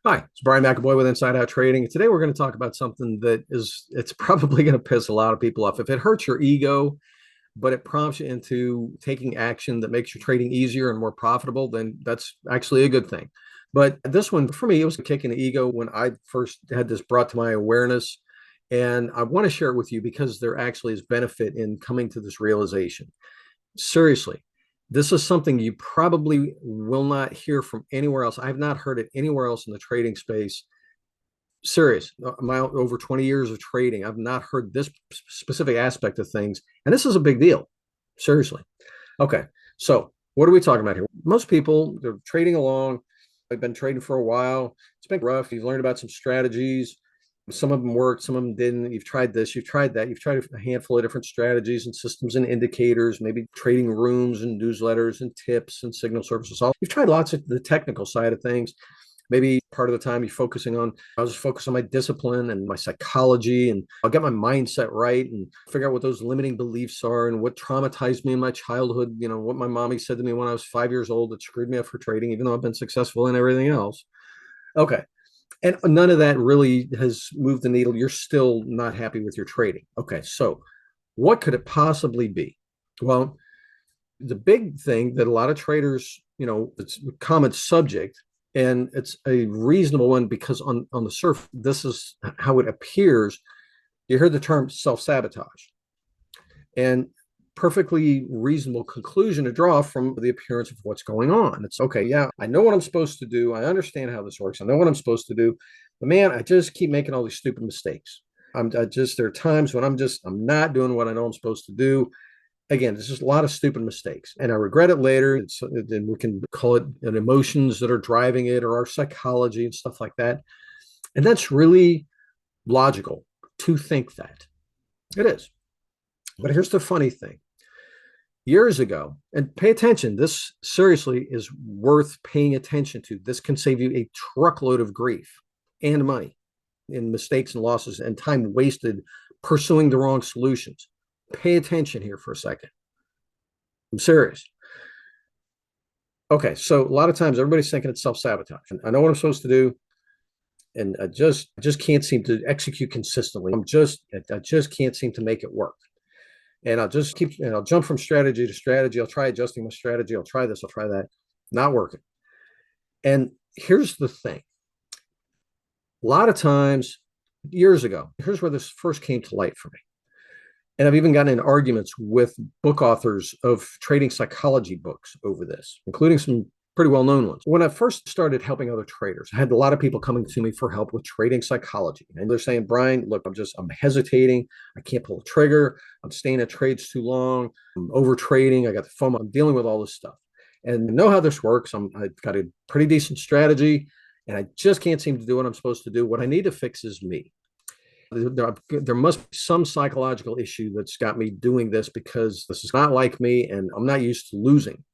Hi, it's Brian McAboy with Inside Out Trading. Today we're going to talk about something that it's probably going to piss a lot of people off. If it hurts your ego, but it prompts you into taking action that makes your trading easier and more profitable, then that's actually a good thing. But this one, for me, it was a kick in the ego when I first had this brought to my awareness. And I want to share it with you because there actually is benefit in coming to this realization. Seriously, this is something you probably will not hear from anywhere else. I've not heard it anywhere else in the trading space. Serious. My over 20 years of trading, I've not heard this specific aspect of things. And this is a big deal. Seriously. Okay. So what are we talking about here? Most people, they're trading along. They've been trading for a while. It's been rough. You've learned about some strategies. Some of them worked, some of them didn't. You've tried this, you've tried that. You've tried a handful of different strategies and systems and indicators, maybe trading rooms and newsletters and tips and signal services. You've tried lots of the technical side of things. Maybe part of the time you're focusing on, I was focused on my discipline and my psychology, and I'll get my mindset right and figure out what those limiting beliefs are and what traumatized me in my childhood. You know, what my mommy said to me when I was 5 years old that screwed me up for trading, even though I've been successful in everything else. Okay. And none of that really has moved the needle. You're still not happy with your trading. Okay. So what could it possibly be? Well, the big thing that a lot of traders, it's a common subject, and it's a reasonable one because on the surface, this is how it appears. You heard the term self-sabotage, and perfectly reasonable conclusion to draw from the appearance of what's going on. It's okay, yeah, I know what I'm supposed to do. I understand how this works. I know what I'm supposed to do. But man, I just keep making all these stupid mistakes. There are times when I'm not doing what I know I'm supposed to do. Again, there's just a lot of stupid mistakes, and I regret it later. Then we can call it an emotions that are driving it, or our psychology and stuff like that. And that's really logical to think that it is. But here's the funny thing. Years ago, and pay attention, this seriously is worth paying attention to. This can save you a truckload of grief and money in mistakes and losses and time wasted pursuing the wrong solutions. Pay attention here for a second. I'm serious. Okay, so a lot of times everybody's thinking it's self-sabotage. I know what I'm supposed to do, and I just can't seem to execute consistently. I just can't seem to make it work. And I'll jump from strategy to strategy. I'll try adjusting my strategy. I'll try this, I'll try that. Not working. And here's the thing. A lot of times, years ago, here's where this first came to light for me. And I've even gotten in arguments with book authors of trading psychology books over this, including some pretty well-known ones. When I first started helping other traders, I had a lot of people coming to me for help with trading psychology. And they're saying, Brian, look, I'm hesitating. I can't pull a trigger. I'm staying at trades too long. I'm over trading. I got the FOMO. I'm dealing with all this stuff. And I know how this works. I've got a pretty decent strategy, and I just can't seem to do what I'm supposed to do. What I need to fix is me. There must be some psychological issue that's got me doing this because this is not like me and I'm not used to losing.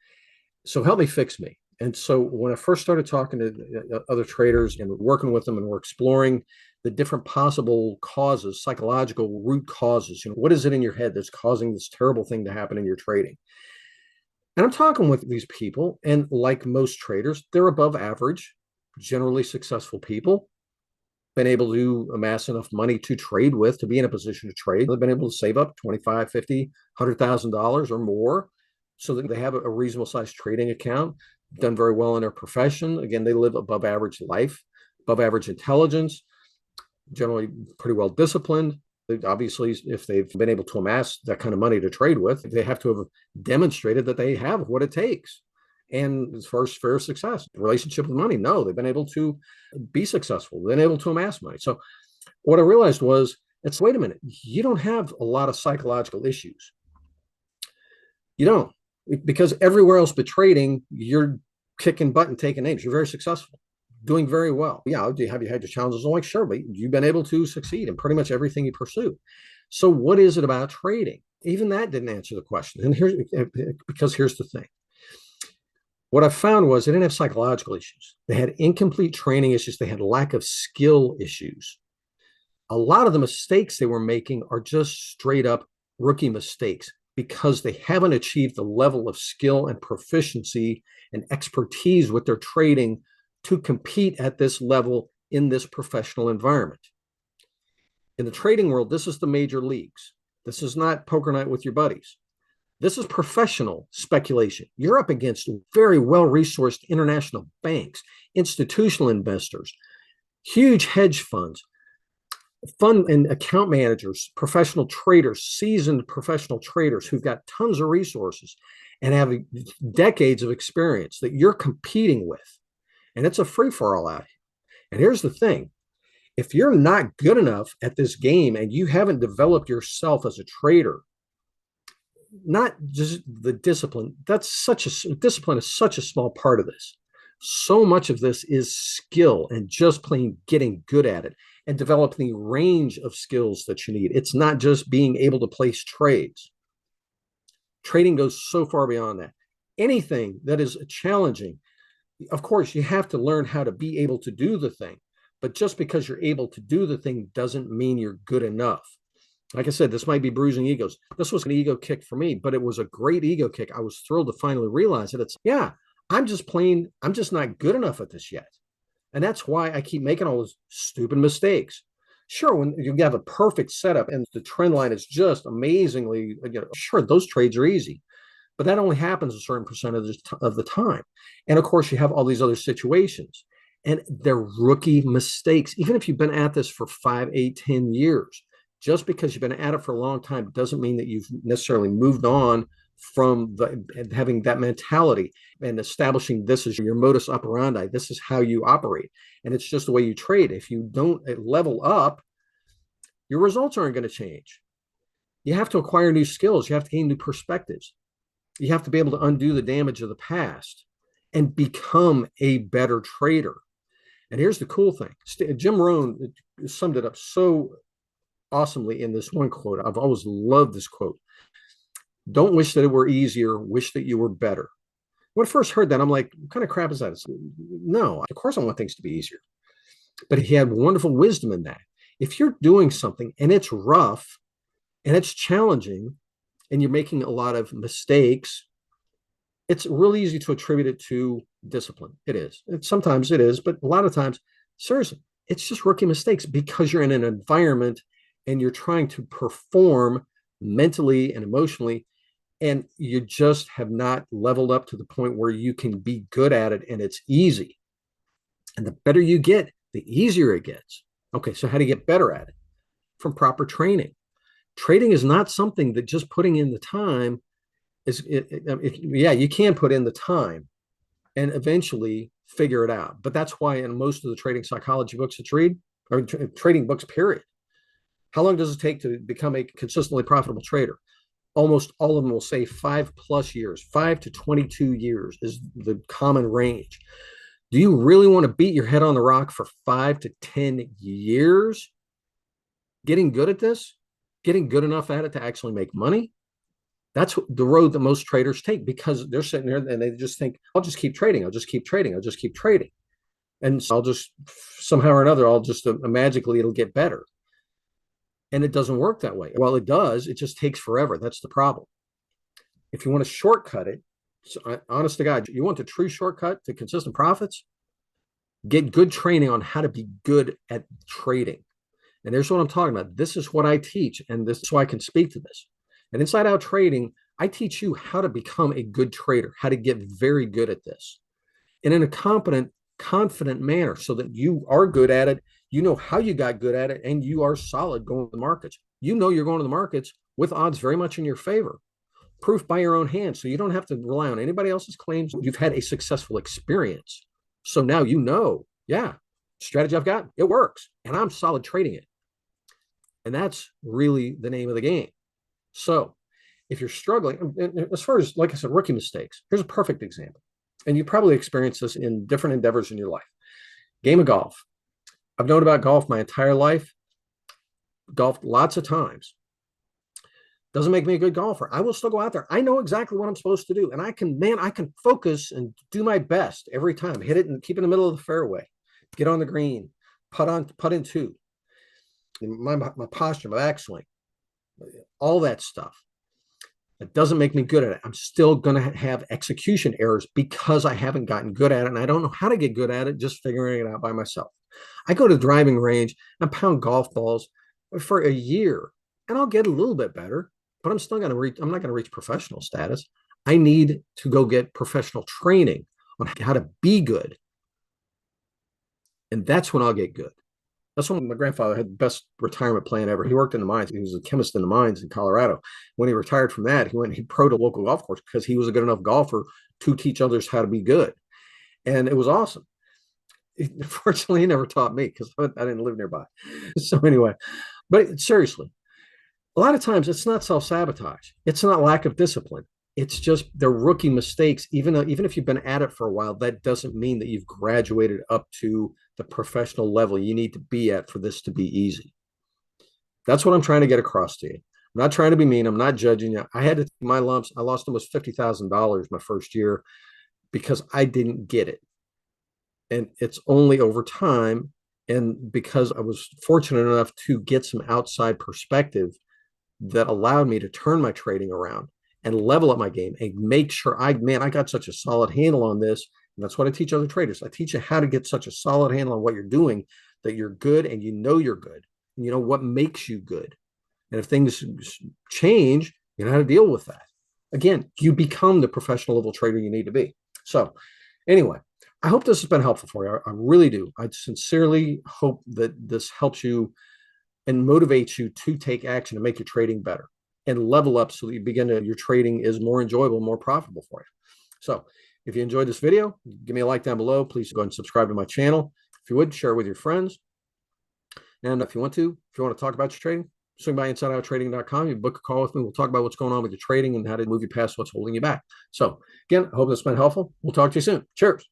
So help me fix me. And so when I first started talking to other traders and working with them, and we're exploring the different possible causes, psychological root causes, what is it in your head that's causing this terrible thing to happen in your trading? And I'm talking with these people, and like most traders, they're above average, generally successful people, been able to amass enough money to trade with, to be in a position to trade. They've been able to save up 25, 50, $100,000 or more so that they have a reasonable sized trading account, done very well in their profession. Again, they live above average life, above average intelligence, generally pretty well disciplined. Obviously, if they've been able to amass that kind of money to trade with, they have to have demonstrated that they have what it takes. And as far as fair success, relationship with money, no, they've been able to be successful, they've been able to amass money. So what I realized was, wait a minute, you don't have a lot of psychological issues. You don't, because everywhere else but trading, you're kicking butt and taking names. You're very successful, doing very well. Yeah, have you had your challenges? I'm like, sure, but you've been able to succeed in pretty much everything you pursue. So what is it about trading? Even that didn't answer the question. And here's the thing. What I found was they didn't have psychological issues. They had incomplete training issues. They had lack of skill issues. A lot of the mistakes they were making are just straight up rookie mistakes because they haven't achieved the level of skill and proficiency and expertise with their trading to compete at this level in this professional environment. In the trading world, this is the major leagues. This is not poker night with your buddies. This is professional speculation. You're up against very well-resourced international banks, institutional investors, huge hedge funds, fund and account managers, professional traders, seasoned professional traders who've got tons of resources and have decades of experience that you're competing with. And it's a free-for-all out here. And here's the thing. If you're not good enough at this game and you haven't developed yourself as a trader, not just the discipline, discipline is such a small part of this. So much of this is skill and just plain getting good at it and developing the range of skills that you need. It's not just being able to place trades. Trading goes so far beyond that. Anything that is challenging, of course, you have to learn how to be able to do the thing. But just because you're able to do the thing doesn't mean you're good enough. Like I said, this might be bruising egos. This was an ego kick for me, but it was a great ego kick. I was thrilled to finally realize that I'm just not good enough at this yet. And that's why I keep making all those stupid mistakes. Sure, when you have a perfect setup and the trend line is just amazingly, sure, those trades are easy. But that only happens a certain percentage of the time. And of course, you have all these other situations. And they're rookie mistakes. Even if you've been at this for 5, 8, 10 years, just because you've been at it for a long time doesn't mean that you've necessarily moved on from having that mentality and establishing this as your modus operandi. This is how you operate. And it's just the way you trade. If you don't level up, your results aren't going to change. You have to acquire new skills. You have to gain new perspectives. You have to be able to undo the damage of the past and become a better trader. And here's the cool thing. Jim Rohn summed it up so awesomely in this one quote. I've always loved this quote. Don't wish that it were easier, wish that you were better. When I first heard that, I'm like, what kind of crap is that? No, of course I want things to be easier. But he had wonderful wisdom in that. If you're doing something and it's rough and it's challenging and you're making a lot of mistakes, it's really easy to attribute it to discipline. It is. Sometimes it is, but a lot of times, seriously, it's just rookie mistakes because you're in an environment and you're trying to perform mentally and emotionally, and you just have not leveled up to the point where you can be good at it and it's easy. And the better you get, the easier it gets. Okay, so how do you get better at it? From proper training. Trading is not something that just putting in the time you can put in the time and eventually figure it out. But that's why in most of the trading psychology books that you read, or trading books, period, how long does it take to become a consistently profitable trader? Almost all of them will say 5+ years. 5 to 22 years is the common range. Do you really want to beat your head on the rock for 5 to 10 years? Getting good at this? Getting good enough at it to actually make money? That's the road that most traders take because they're sitting there and they just think, I'll just keep trading. I'll just keep trading. I'll just keep trading. And so I'll just somehow or another, I'll just magically it'll get better. And it doesn't work that way. Well, it does. It just takes forever. That's the problem. If you want to shortcut it, so honest to God, you want the true shortcut to consistent profits? Get good training on how to be good at trading. And there's what I'm talking about. This is what I teach. And this is why I can speak to this. And Inside Out Trading, I teach you how to become a good trader, how to get very good at this, and in a competent, confident manner so that you are good at it. You know how you got good at it, and you are solid going to the markets. You know you're going to the markets with odds very much in your favor. Proof by your own hand, so you don't have to rely on anybody else's claims. You've had a successful experience. So now you know, strategy I've got, it works, and I'm solid trading it. And that's really the name of the game. So if you're struggling, as far as, like I said, rookie mistakes, here's a perfect example. And you probably experienced this in different endeavors in your life. Game of golf. I've known about golf my entire life, golfed lots of times. Doesn't make me a good golfer. I will still go out there. I know exactly what I'm supposed to do. And I can focus and do my best every time. Hit it and keep it in the middle of the fairway. Get on the green. Putt in two. My posture, my backswing. All that stuff. That doesn't make me good at it. I'm still going to have execution errors because I haven't gotten good at it. And I don't know how to get good at it, just figuring it out by myself. I go to the driving range and pound golf balls for a year and I'll get a little bit better, but I'm still going to reach, I'm not going to reach professional status. I need to go get professional training on how to be good. And that's when I'll get good. That's when my grandfather had the best retirement plan ever. He worked in the mines. He was a chemist in the mines in Colorado. When he retired from that, he pro to local golf course because he was a good enough golfer to teach others how to be good. And it was awesome. Fortunately, he never taught me because I didn't live nearby. So anyway, but seriously, a lot of times it's not self-sabotage. It's not lack of discipline. It's just the rookie mistakes. Even if you've been at it for a while, that doesn't mean that you've graduated up to the professional level you need to be at for this to be easy. That's what I'm trying to get across to you. I'm not trying to be mean. I'm not judging you. I had to take my lumps. I lost almost $50,000 my first year because I didn't get it. And it's only over time. And because I was fortunate enough to get some outside perspective that allowed me to turn my trading around and level up my game and make sure I got such a solid handle on this. And that's what I teach other traders. I teach you how to get such a solid handle on what you're doing that you're good and you know you're good. And you know what makes you good. And if things change, you know how to deal with that. Again, you become the professional level trader you need to be. So anyway, I hope this has been helpful for you. I really do. I sincerely hope that this helps you and motivates you to take action to make your trading better and level up so that you begin to, your trading is more enjoyable, more profitable for you. So if you enjoyed this video, give me a like down below. Please go ahead and subscribe to my channel. If you would, share it with your friends. And if you want to talk about your trading, swing by InsideOutTrading.com. You book a call with me. We'll talk about what's going on with your trading and how to move you past what's holding you back. So again, I hope this has been helpful. We'll talk to you soon. Cheers.